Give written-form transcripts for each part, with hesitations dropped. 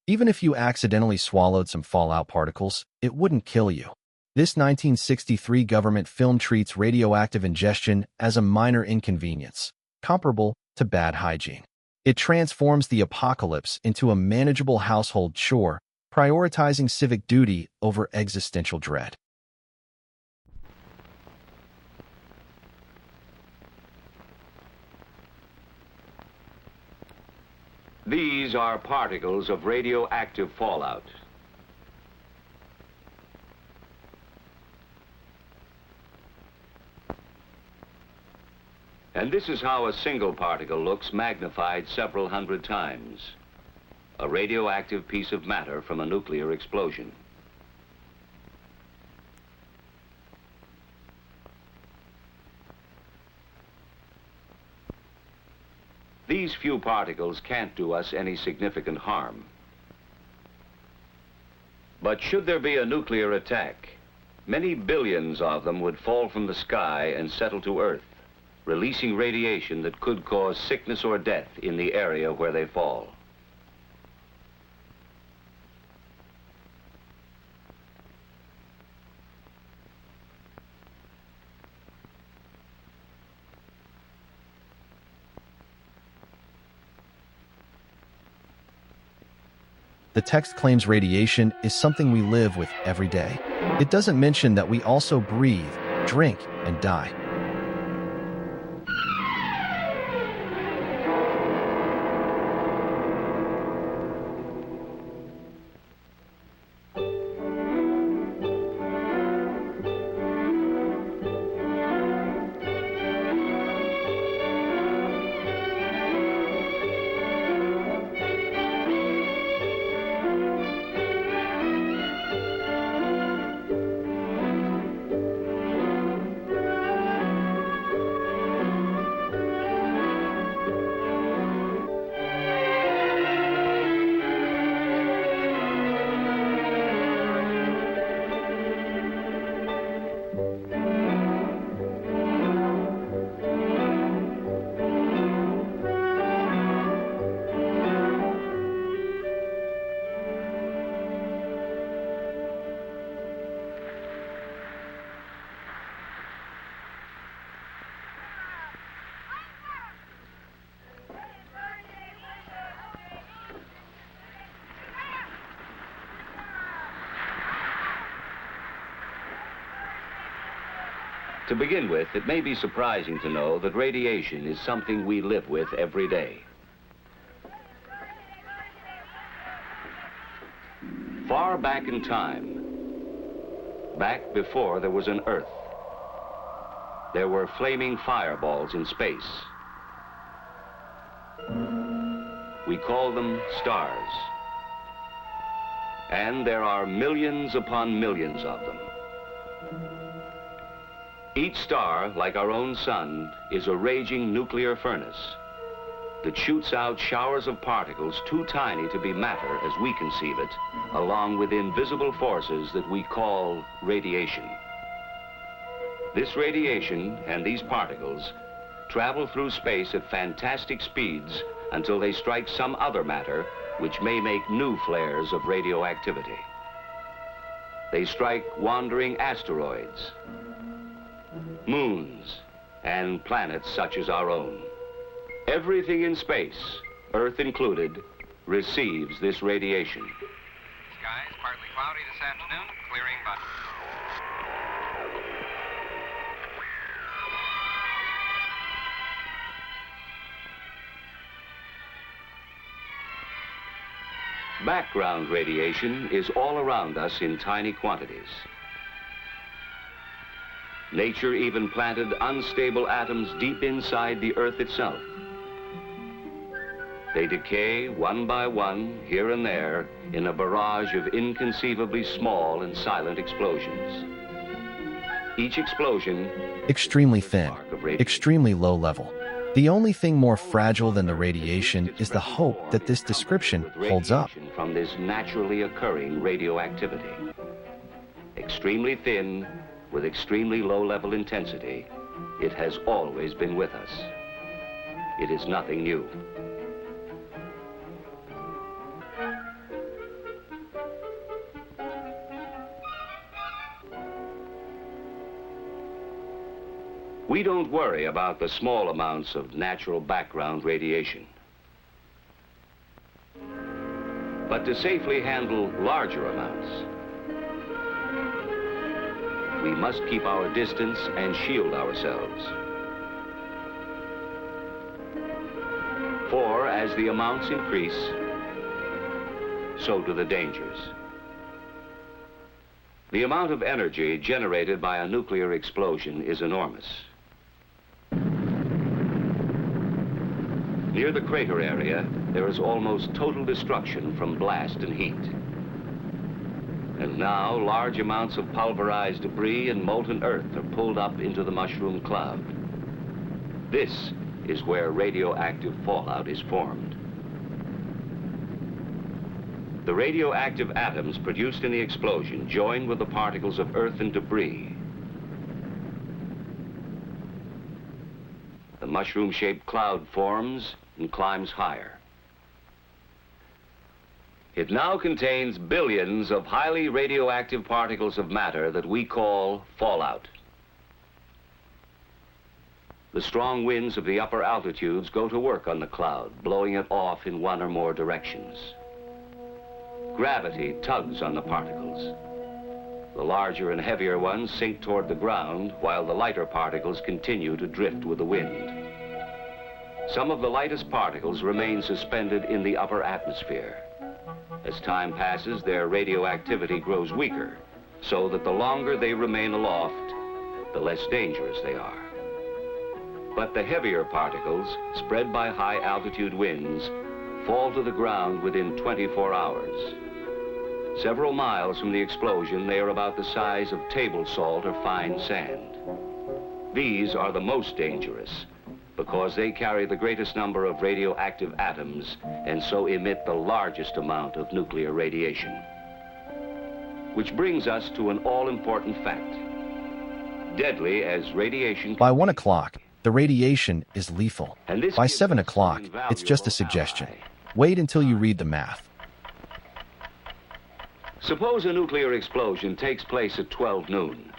Even if you accidentally swallowed some fallout particles, it wouldn't kill you. This 1963 government film treats radioactive ingestion as a minor inconvenience, comparable to bad hygiene. It transforms the apocalypse into a manageable household chore, prioritizing civic duty over existential dread. These are particles of radioactive fallout. And this is how a single particle looks magnified several hundred times. A radioactive piece of matter from a nuclear explosion. These few particles can't do us any significant harm. But should there be a nuclear attack, many billions of them would fall from the sky and settle to Earth, releasing radiation that could cause sickness or death in the area where they fall. The text claims radiation is something we live with every day. It doesn't mention that we also breathe, drink, and die. To begin with, it may be surprising to know that radiation is something we live with every day. Far back in time, back before there was an Earth, there were flaming fireballs in space. We call them stars. And there are millions upon millions of them. Each star, like our own sun, is a raging nuclear furnace that shoots out showers of particles too tiny to be matter as we conceive it, along with invisible forces that we call radiation. This radiation and these particles travel through space at fantastic speeds until they strike some other matter which may make new flares of radioactivity. They strike wandering asteroids, moons, and planets such as our own. Everything in space, Earth included, receives this radiation. Skies partly cloudy this afternoon, clearing but... Background radiation is all around us in tiny quantities. Nature even planted unstable atoms deep inside the Earth itself. They decay one by one, here and there, in a barrage of inconceivably small and silent explosions. Each explosion... extremely thin, extremely low level. The only thing more fragile than the radiation is the hope that this description holds up. From this naturally occurring radioactivity. Extremely thin, with extremely low-level intensity, it has always been with us. It is nothing new. We don't worry about the small amounts of natural background radiation. But to safely handle larger amounts, we must keep our distance and shield ourselves. For as the amounts increase, so do the dangers. The amount of energy generated by a nuclear explosion is enormous. Near the crater area, there is almost total destruction from blast and heat. And now, large amounts of pulverized debris and molten earth are pulled up into the mushroom cloud. This is where radioactive fallout is formed. The radioactive atoms produced in the explosion join with the particles of earth and debris. The mushroom-shaped cloud forms and climbs higher. It now contains billions of highly radioactive particles of matter that we call fallout. The strong winds of the upper altitudes go to work on the cloud, blowing it off in one or more directions. Gravity tugs on the particles. The larger and heavier ones sink toward the ground, while the lighter particles continue to drift with the wind. Some of the lightest particles remain suspended in the upper atmosphere. As time passes, their radioactivity grows weaker, so that the longer they remain aloft, the less dangerous they are. But the heavier particles, spread by high-altitude winds, fall to the ground within 24 hours. Several miles from the explosion, they are about the size of table salt or fine sand. These are the most dangerous because they carry the greatest number of radioactive atoms and so emit the largest amount of nuclear radiation. Which brings us to an all-important fact. Deadly as radiation... By 1 o'clock, the radiation is lethal. By 7 o'clock, it's just a suggestion. Wait until you read the math. Suppose a nuclear explosion takes place at 12 noon.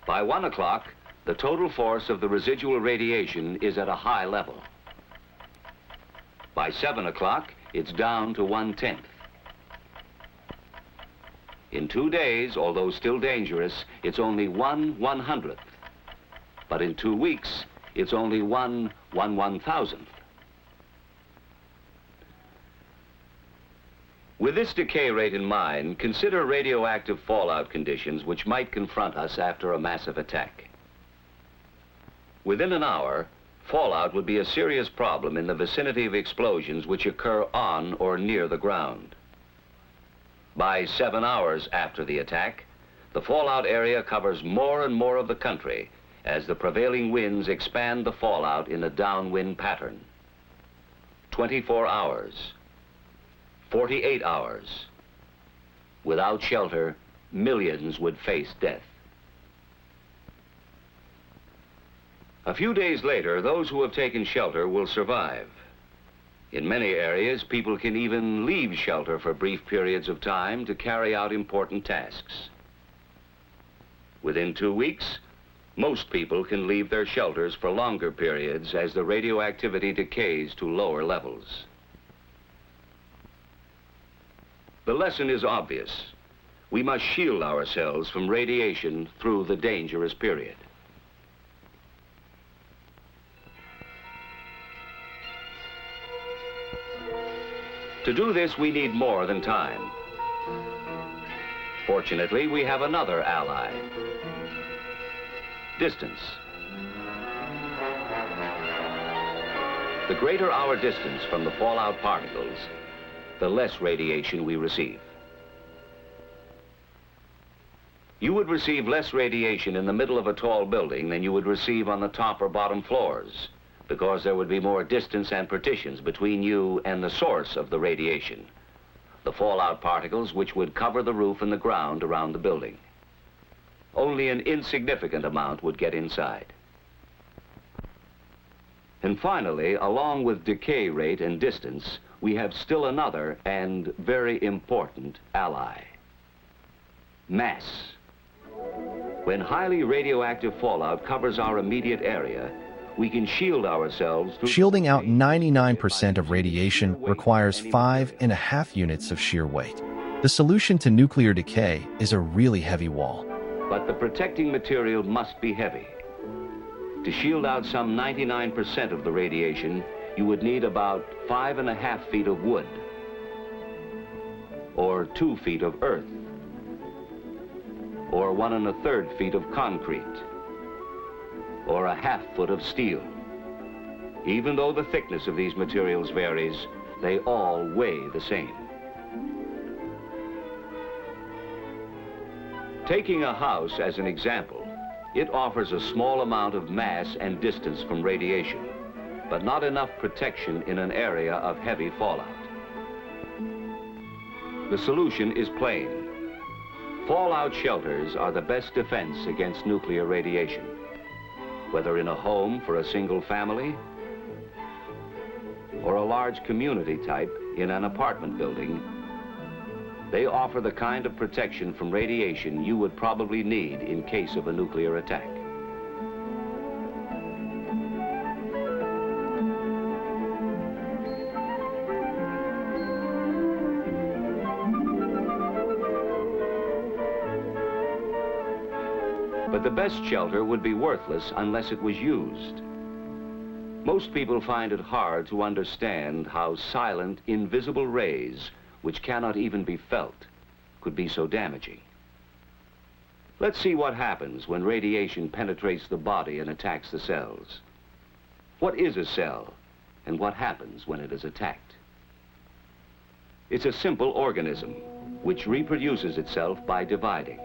By 1 o'clock, the total force of the residual radiation is at a high level. By 7 o'clock, it's down to 1/10. In 2 days, although still dangerous, it's only 1/100th. But in 2 weeks, it's only 1/1/1000th. With this decay rate in mind, consider radioactive fallout conditions which might confront us after a massive attack. Within an hour, fallout would be a serious problem in the vicinity of explosions which occur on or near the ground. By 7 hours after the attack, the fallout area covers more and more of the country as the prevailing winds expand the fallout in a downwind pattern. 24 hours, 48 hours. Without shelter, millions would face death. A few days later, those who have taken shelter will survive. In many areas, people can even leave shelter for brief periods of time to carry out important tasks. Within 2 weeks, most people can leave their shelters for longer periods as the radioactivity decays to lower levels. The lesson is obvious. We must shield ourselves from radiation through the dangerous period. To do this, we need more than time. Fortunately, we have another ally: distance. The greater our distance from the fallout particles, the less radiation we receive. You would receive less radiation in the middle of a tall building than you would receive on the top or bottom floors, because there would be more distance and partitions between you and the source of the radiation, the fallout particles which would cover the roof and the ground around the building. Only an insignificant amount would get inside. And finally, along with decay rate and distance, we have still another and very important ally: mass. When highly radioactive fallout covers our immediate area, we can shield ourselves through... Shielding out 99% of radiation requires 5.5 units of shear weight. The solution to nuclear decay is a really heavy wall. But the protecting material must be heavy. To shield out some 99% of the radiation, you would need about 5.5 feet of wood, or 2 feet of earth, or 1 1/3 feet of concrete, or 1/2 foot of steel. Even though the thickness of these materials varies, they all weigh the same. Taking a house as an example, it offers a small amount of mass and distance from radiation, but not enough protection in an area of heavy fallout. The solution is plain. Fallout shelters are the best defense against nuclear radiation. Whether in a home for a single family or a large community type in an apartment building, they offer the kind of protection from radiation you would probably need in case of a nuclear attack. But the best shelter would be worthless unless it was used. Most people find it hard to understand how silent, invisible rays, which cannot even be felt, could be so damaging. Let's see what happens when radiation penetrates the body and attacks the cells. What is a cell, and what happens when it is attacked? It's a simple organism, which reproduces itself by dividing.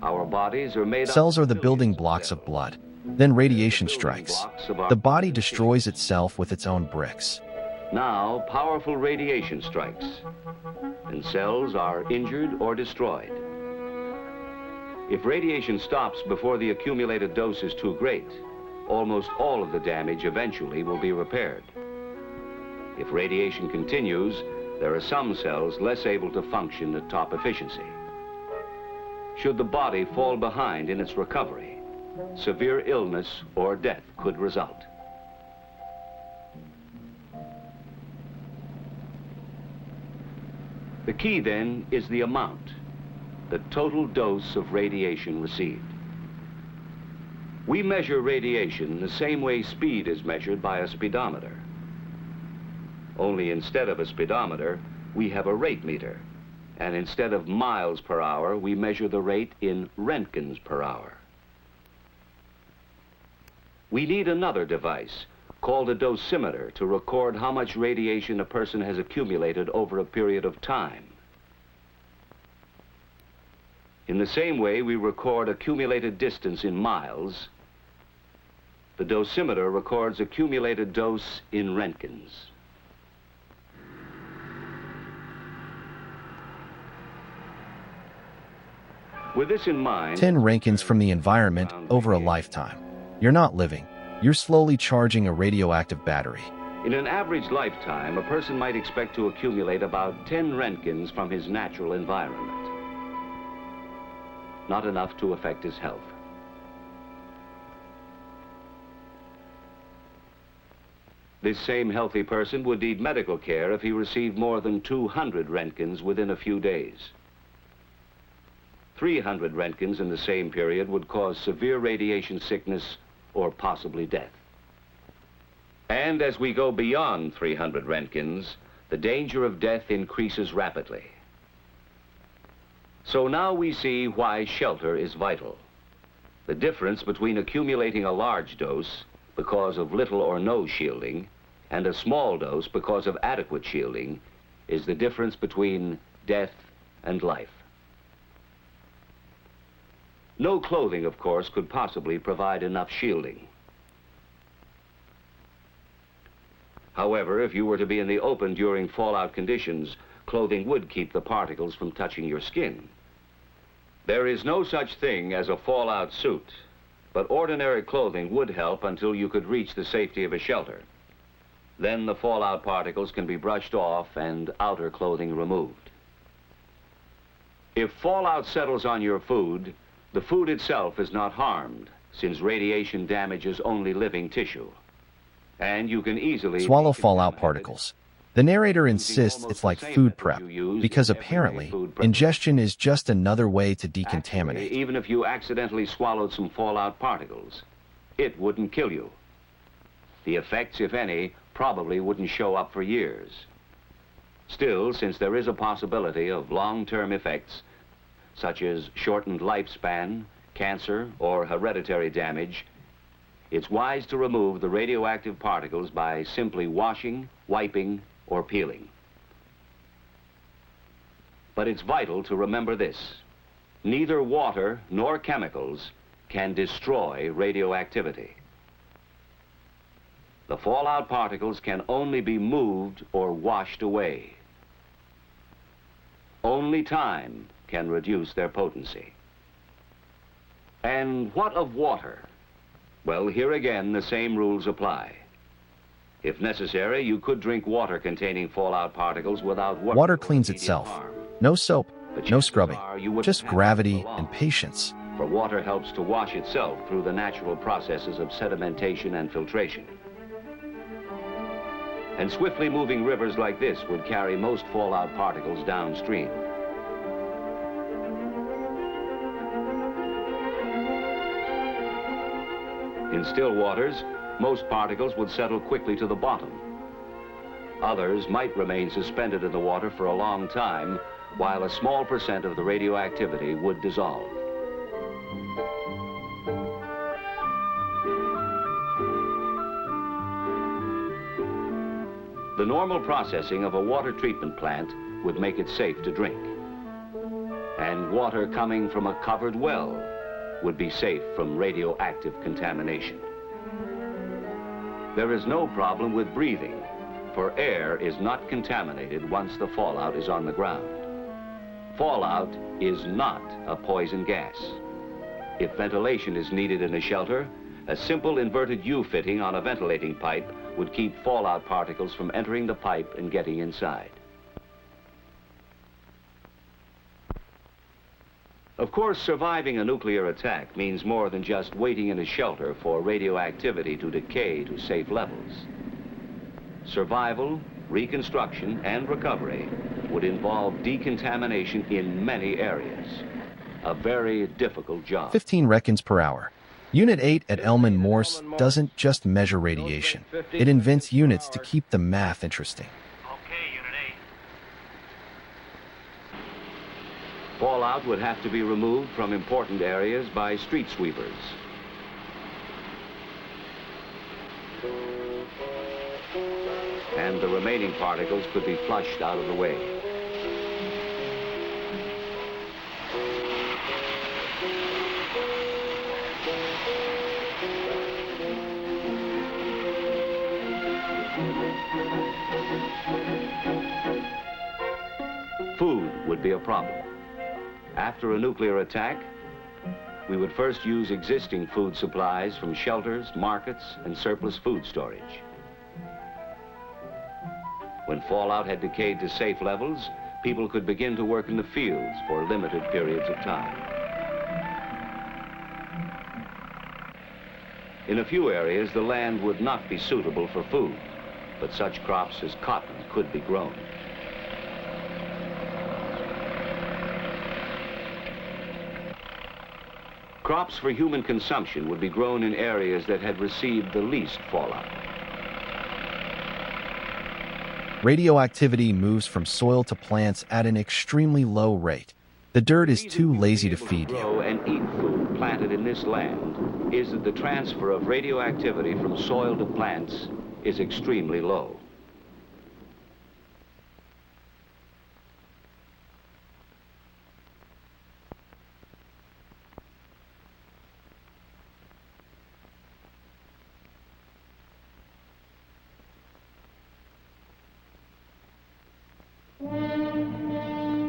Our bodies are made up... Cells are the building blocks of blood. Then radiation strikes. The body destroys itself with its own bricks. Now, powerful radiation strikes, and cells are injured or destroyed. If radiation stops before the accumulated dose is too great, almost all of the damage eventually will be repaired. If radiation continues, there are some cells less able to function at top efficiency. Should the body fall behind in its recovery, severe illness or death could result. The key, then, is the amount, the total dose of radiation received. We measure radiation the same way speed is measured by a speedometer. Only instead of a speedometer, we have a rate meter, and instead of miles per hour, we measure the rate in Roentgens per hour. We need another device, called a dosimeter, to record how much radiation a person has accumulated over a period of time. In the same way we record accumulated distance in miles, the dosimeter records accumulated dose in Roentgens. With this in mind... 10 Roentgens from the environment over a lifetime. You're not living. You're slowly charging a radioactive battery. In an average lifetime, a person might expect to accumulate about 10 Roentgens from his natural environment. Not enough to affect his health. This same healthy person would need medical care if he received more than 200 Roentgens within a few days. 300 Roentgens in the same period would cause severe radiation sickness or possibly death. And as we go beyond 300 Roentgens, the danger of death increases rapidly. So now we see why shelter is vital. The difference between accumulating a large dose because of little or no shielding and a small dose because of adequate shielding is the difference between death and life. No clothing, of course, could possibly provide enough shielding. However, if you were to be in the open during fallout conditions, clothing would keep the particles from touching your skin. There is no such thing as a fallout suit, but ordinary clothing would help until you could reach the safety of a shelter. Then the fallout particles can be brushed off and outer clothing removed. If fallout settles on your food, The food itself is not harmed, since radiation damages only living tissue. And you can easily Swallow fallout decontaminate it particles. The narrator using insists almost it's the like same food method prep, you use because in everyday apparently, food preparation. ingestion is just another way to Actually, decontaminate. even if you accidentally swallowed some fallout particles, it wouldn't kill you. The effects, if any, probably wouldn't show up for years. Still, since there is a possibility of long-term effects, such as shortened lifespan, cancer, or hereditary damage, it's wise to remove the radioactive particles by simply washing, wiping, or peeling. But it's vital to remember this: neither water nor chemicals can destroy radioactivity. The fallout particles can only be moved or washed away. Only time can reduce their potency. And what of water? Well, here again, the same rules apply. If necessary, you could drink water containing fallout particles without worry Water or cleans immediate itself. harm. No soap, But no chances scrubbing, are you wouldn't just have to gravity for long. and patience. For water helps to wash itself through the natural processes of sedimentation and filtration. And swiftly moving rivers like this would carry most fallout particles downstream. In still waters, most particles would settle quickly to the bottom. Others might remain suspended in the water for a long time, while a small percent of the radioactivity would dissolve. The normal processing of a water treatment plant would make it safe to drink. And water coming from a covered well would be safe from radioactive contamination. There is no problem with breathing, for air is not contaminated once the fallout is on the ground. Fallout is not a poison gas. If ventilation is needed in a shelter, a simple inverted U fitting on a ventilating pipe would keep fallout particles from entering the pipe and getting inside. Of course, surviving a nuclear attack means more than just waiting in a shelter for radioactivity to decay to safe levels. Survival, reconstruction, and recovery would involve decontamination in many areas. A very difficult job. 15 reckons per hour. Unit 8 at Elman Morse doesn't just measure radiation. It invents units to keep the math interesting. Okay, Unit 8. Fallout would have to be removed from important areas by street sweepers. And the remaining particles could be flushed out of the way. Food would be a problem. After a nuclear attack, we would first use existing food supplies from shelters, markets, and surplus food storage. When fallout had decayed to safe levels, people could begin to work in the fields for limited periods of time. In a few areas, the land would not be suitable for food, but such crops as cotton could be grown. Crops for human consumption would be grown in areas that had received the least fallout. Radioactivity moves from soil to plants at an extremely low rate. The dirt is too lazy to feed Grow you. and eat food planted in this land is that the transfer of radioactivity from soil to plants is extremely low.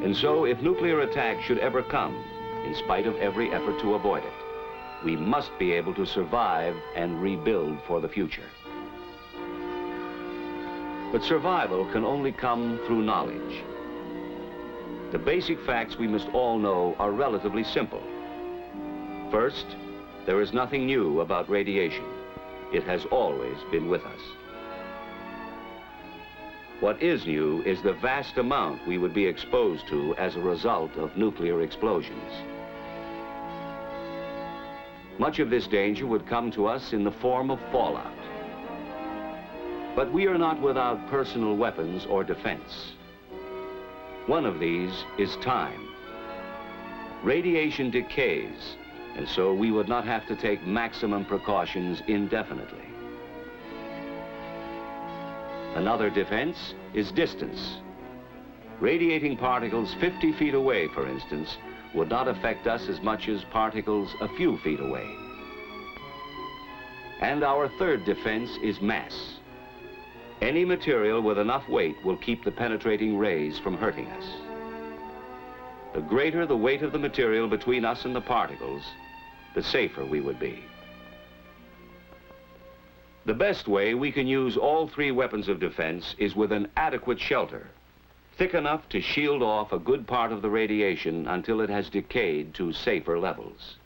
And so, if nuclear attack should ever come, in spite of every effort to avoid it, we must be able to survive and rebuild for the future. But survival can only come through knowledge. The basic facts we must all know are relatively simple. First, there is nothing new about radiation. It has always been with us. What is new is the vast amount we would be exposed to as a result of nuclear explosions. Much of this danger would come to us in the form of fallout. But we are not without personal weapons or defense. One of these is time. Radiation decays, and so we would not have to take maximum precautions indefinitely. Another defense is distance. Radiating particles 50 feet away, for instance, would not affect us as much as particles a few feet away. And our third defense is mass. Any material with enough weight will keep the penetrating rays from hurting us. The greater the weight of the material between us and the particles, the safer we would be. The best way we can use all three weapons of defense is with an adequate shelter, thick enough to shield off a good part of the radiation until it has decayed to safer levels.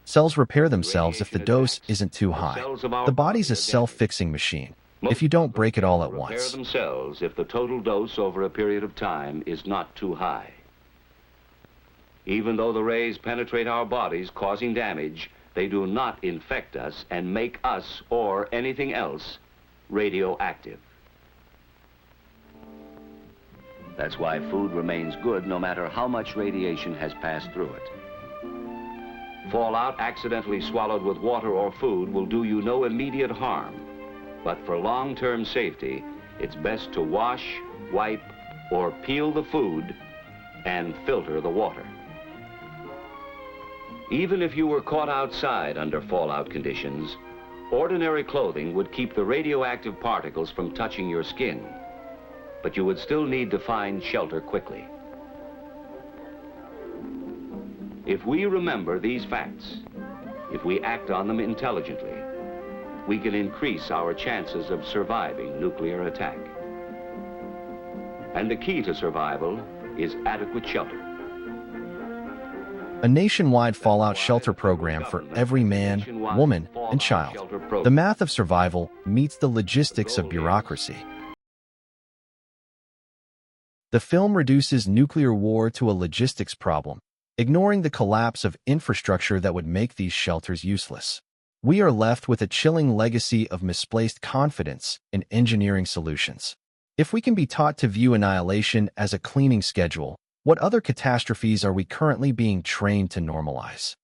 Cells repair themselves if the dose isn't too high. The body's a self-fixing machine if you don't break it all at once. Repair themselves if the total dose over a period of time is not too high. Even though the rays penetrate our bodies, causing damage, they do not infect us and make us, or anything else, radioactive. That's why food remains good no matter how much radiation has passed through it. Fallout accidentally swallowed with water or food will do you no immediate harm. But for long-term safety, it's best to wash, wipe, or peel the food and filter the water. Even if you were caught outside under fallout conditions, ordinary clothing would keep the radioactive particles from touching your skin, but you would still need to find shelter quickly. If we remember these facts, if we act on them intelligently, we can increase our chances of surviving nuclear attack. And the key to survival is adequate shelter. A nationwide fallout shelter program for every man, woman, and child. The math of survival meets the logistics of bureaucracy. The film reduces nuclear war to a logistics problem, ignoring the collapse of infrastructure that would make these shelters useless. We are left with a chilling legacy of misplaced confidence in engineering solutions. If we can be taught to view annihilation as a cleaning schedule, what other catastrophes are we currently being trained to normalize?